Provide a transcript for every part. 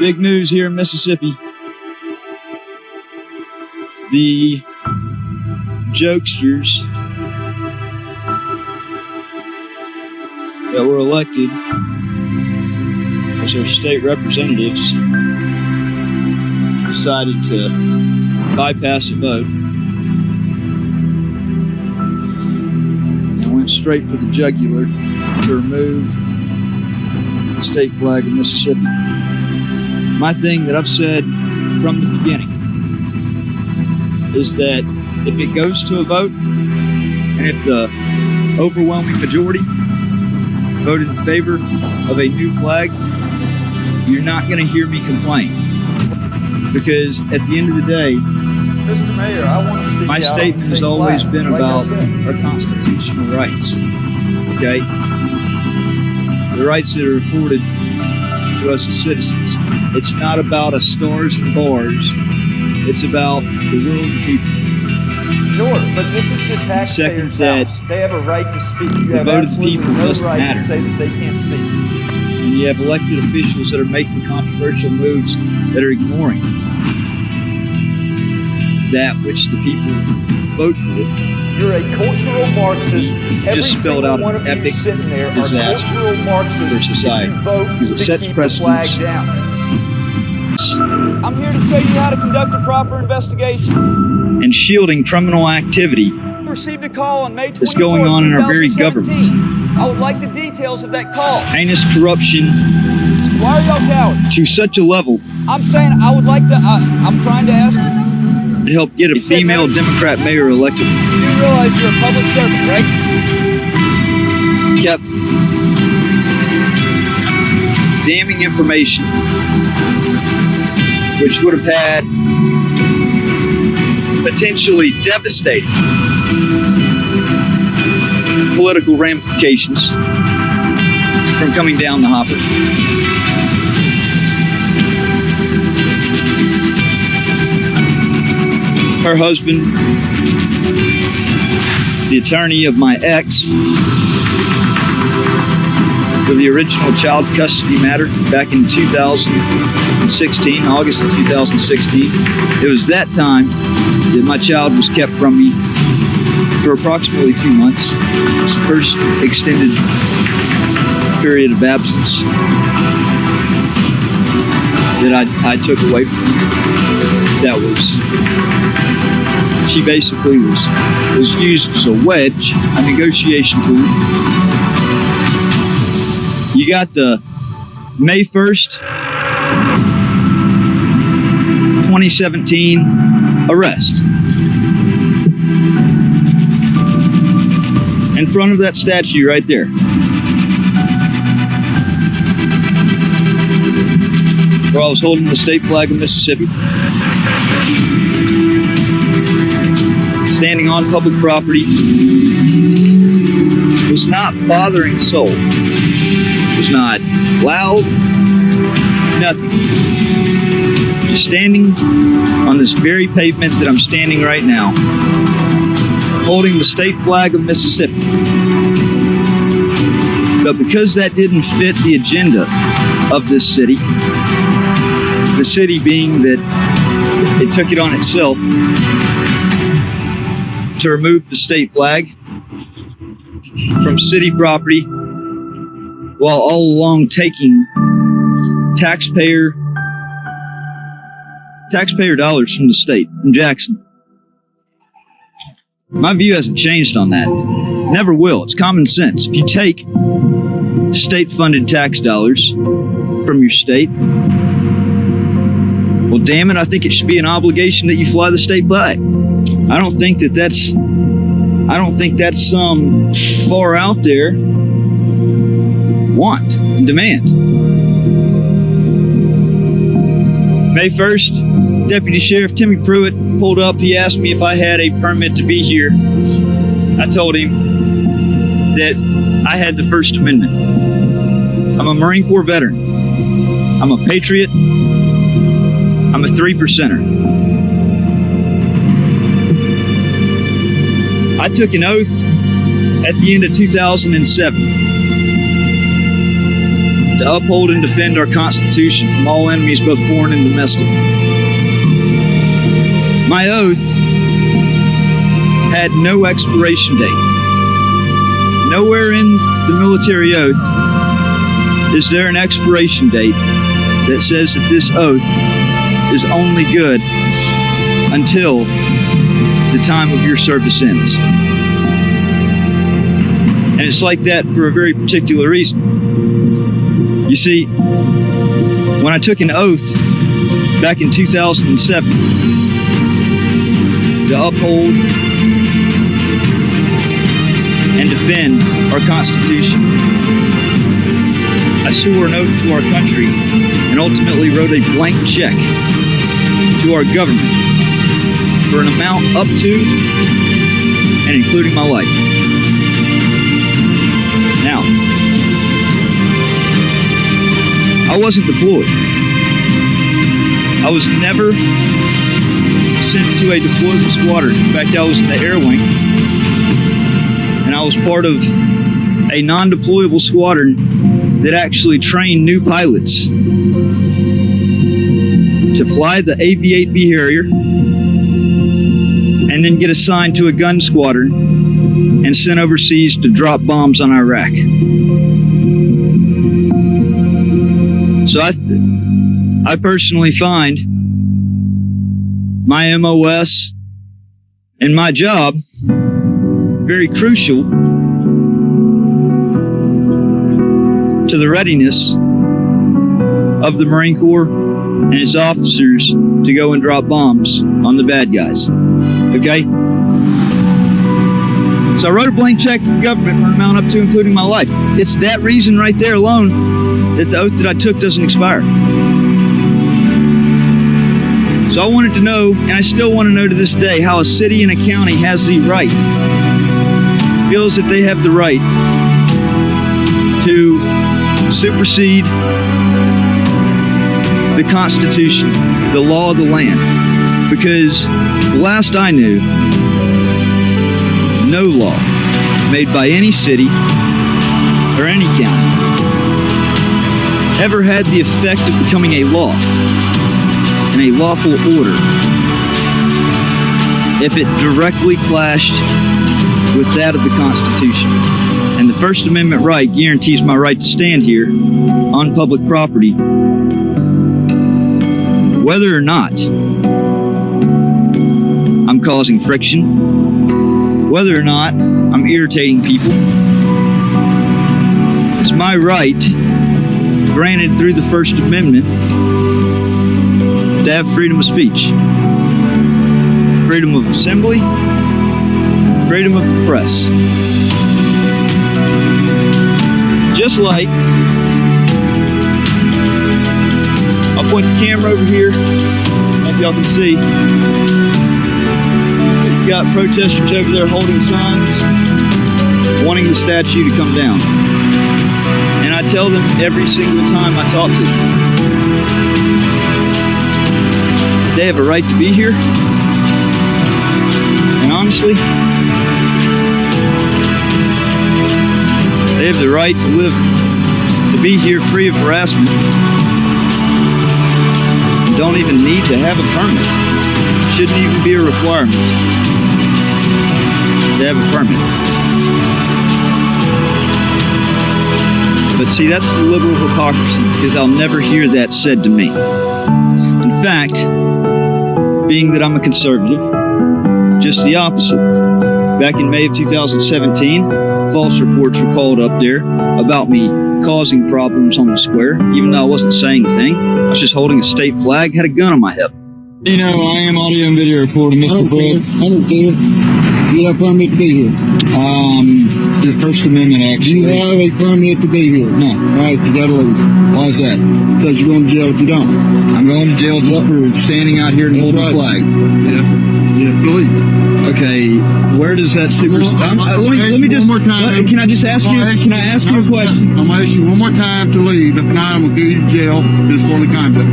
Big news here in Mississippi. The jokesters that were elected as our state representatives decided to bypass a vote and went straight for the jugular to remove the state flag of Mississippi. My thing that I've said from the beginning is that if it goes to a vote and if the overwhelming majority voted in favor of a new flag, you're not going to hear me complain. Because at the end of the day, Mr. Mayor, I want to speak my statement has always been about our constitutional rights. Okay? The rights that are afforded to us as citizens. It's not about us stars and bars. It's about the will of the people. Sure, but this is the taxpayers' house. They have a right to speak. You have absolutely no right to say that they can't speak. And you have elected officials that are making controversial moves that are ignoring that which the people vote for. You're a cultural Marxist. Every just spelled out one an of you epic sitting there are disaster cultural Marxists for society. if you vote because it to sets keep the flag precedents. down. I'm here to show you how to conduct a proper investigation. And shielding criminal activity Received a call on May 24th, that's going on in our very government. I would like the details of that call. Heinous corruption Why are y'all cowards? to such a level I'm saying I would like to, I'm trying to ask you. to help get a You said female no. Democrat mayor elected. You do realize you're a public servant, right? Kept damning information which would have had potentially devastating political ramifications from coming down the hopper. Her husband, the attorney of my ex, for the original child custody matter back in 2016, August of 2016. It was that time that my child was kept from me for approximately 2 months. It was the first extended period of absence that I took away from her. That was, she basically was used as a wedge, a negotiation tool. You got the May 1st, 2017 arrest. In front of that statue right there. Where I was holding the state flag of Mississippi. Standing on public property. Was not bothering a soul. Was not loud, nothing. Just standing on this very pavement that I'm standing right now, holding the state flag of Mississippi. But because that didn't fit the agenda of this city, the city being that it took it on itself to remove the state flag from city property, while all along taking taxpayer dollars from the state, from Jackson. My view hasn't changed on that. Never will. It's common sense. If you take state-funded tax dollars from your state, well, damn it, I think it should be an obligation that you fly the state flag. I don't think that's some far out there want and demand. May 1st, Deputy Sheriff Timmy Pruitt pulled up. He asked me if I had a permit to be here. I told him that I had the First Amendment. I'm a Marine Corps veteran. I'm a patriot. I'm a 3%er. I took an oath at the end of 2007 to uphold and defend our Constitution from all enemies, both foreign and domestic. My oath had no expiration date. Nowhere in the military oath is there an expiration date that says that this oath is only good until the time of your service ends. And it's like that for a very particular reason. You see, when I took an oath back in 2007 to uphold and defend our Constitution, I swore an oath to our country and ultimately wrote a blank check to our government for an amount up to and including my life. Now, I wasn't deployed. I was never sent to a deployable squadron. In fact, I was in the air wing, and I was part of a non-deployable squadron that actually trained new pilots to fly the AV-8B Harrier and then get assigned to a gun squadron and sent overseas to drop bombs on Iraq. So I personally find my MOS and my job very crucial to the readiness of the Marine Corps and its officers to go and drop bombs on the bad guys. Okay? So I wrote a blank check to the government for an amount up to including my life. It's that reason right there alone that the oath that I took doesn't expire. So I wanted to know, and I still want to know to this day, how a city and a county has the right, feels that they have the right to supersede the Constitution, the law of the land. Because the last I knew, no law made by any city or any county ever had the effect of becoming a law and a lawful order if it directly clashed with that of the Constitution. And the First Amendment right guarantees my right to stand here on public property, whether or not I'm causing friction, whether or not I'm irritating people. It's my right, granted through the First Amendment, to have freedom of speech, freedom of assembly, freedom of the press. Just like, I'll point the camera over here, if y'all can see. You've got protesters over there holding signs, wanting the statue to come down. And I tell them every single time I talk to them, they have a right to be here. And honestly, they have the right to live, to be here free of harassment. Don't even need to have a permit. Shouldn't even be a requirement to have a permit. But see, that's the liberal hypocrisy, because I'll never hear that said to me. In fact, being that I'm a conservative, just the opposite. Back in May of 2017, false reports were called up there about me causing problems on the square, even though I wasn't saying a thing. I was just holding a state flag, had a gun on my hip. You know, I am audio and video reporter, Mr. Brett. I don't care. You have a permit to be here. The First Amendment, actually. You have a permit to be here. No. Alright, you gotta leave. Why is that? Because you're going to jail if you don't. I'm going to jail just for standing out here and That's holding right. a flag. Yeah. You have to leave. Okay, where does that supersede? Let me just. One more time. Can I just ask you? Can I ask you a question? I'm going to ask you one more time to leave. If not, I'm going to get you to jail. Disorderly conduct.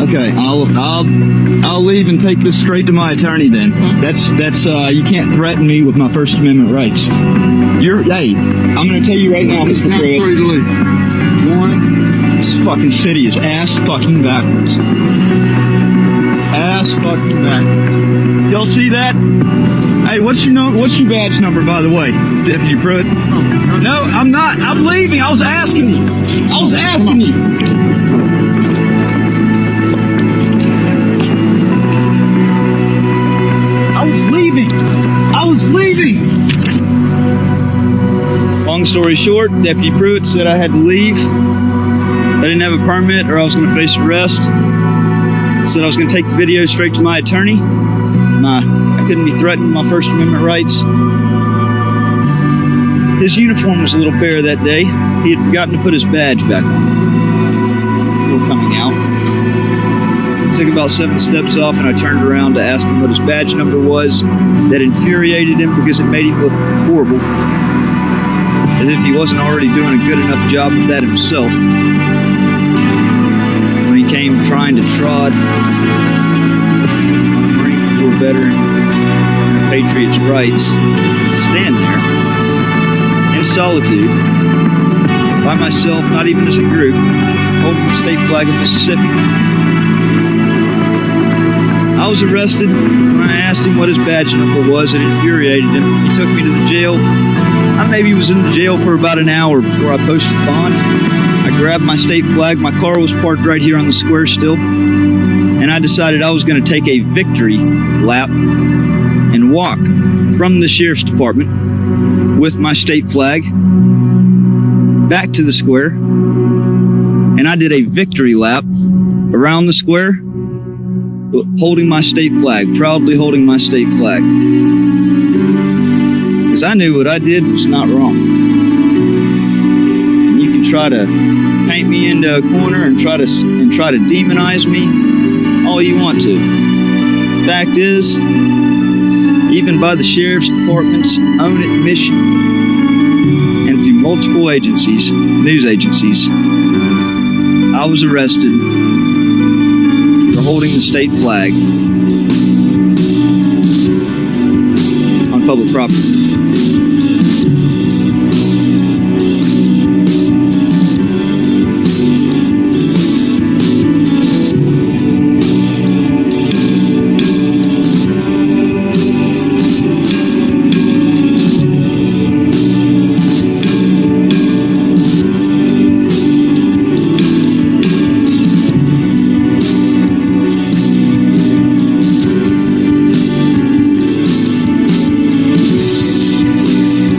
Okay, I'll leave and take this straight to my attorney then. That's you can't threaten me with my First Amendment rights. Hey, I'm going to tell you right now, Mr. Count Pruitt. three to leave. 1, This fucking city is ass fucking backwards. Ass fucking backwards. Y'all see that? Hey, what's your badge number, by the way, Deputy Pruitt? No, I'm not. I'm leaving. I was asking you. I was asking you. I was leaving. Long story short, Deputy Pruitt said I had to leave. I didn't have a permit or I was going to face arrest. Said I was going to take the video straight to my attorney. I couldn't be threatened with my First Amendment rights. His uniform was a little bare that day. He had forgotten to put his badge back on before coming out. I took about 7 steps off and I turned around to ask him what his badge number was. That infuriated him because it made him look horrible. As if he wasn't already doing a good enough job of that himself. When he came trying to trod on a Marine Corps veteran and a patriot's rights, stand there in solitude, by myself, not even as a group, holding the state flag of Mississippi. I was arrested. When I asked him what his badge number was, it infuriated him. He took me to the jail. I maybe was in the jail for about an hour before I posted bond. I grabbed my state flag. My car was parked right here on the square still. And I decided I was going to take a victory lap and walk from the sheriff's department with my state flag back to the square. And I did a victory lap around the square, holding my state flag, proudly holding my state flag. Because I knew what I did was not wrong. And you can try to paint me into a corner and try to demonize me all you want to. Fact is, even by the sheriff's department's own admission, and through multiple agencies, news agencies, I was arrested for holding the state flag on public property.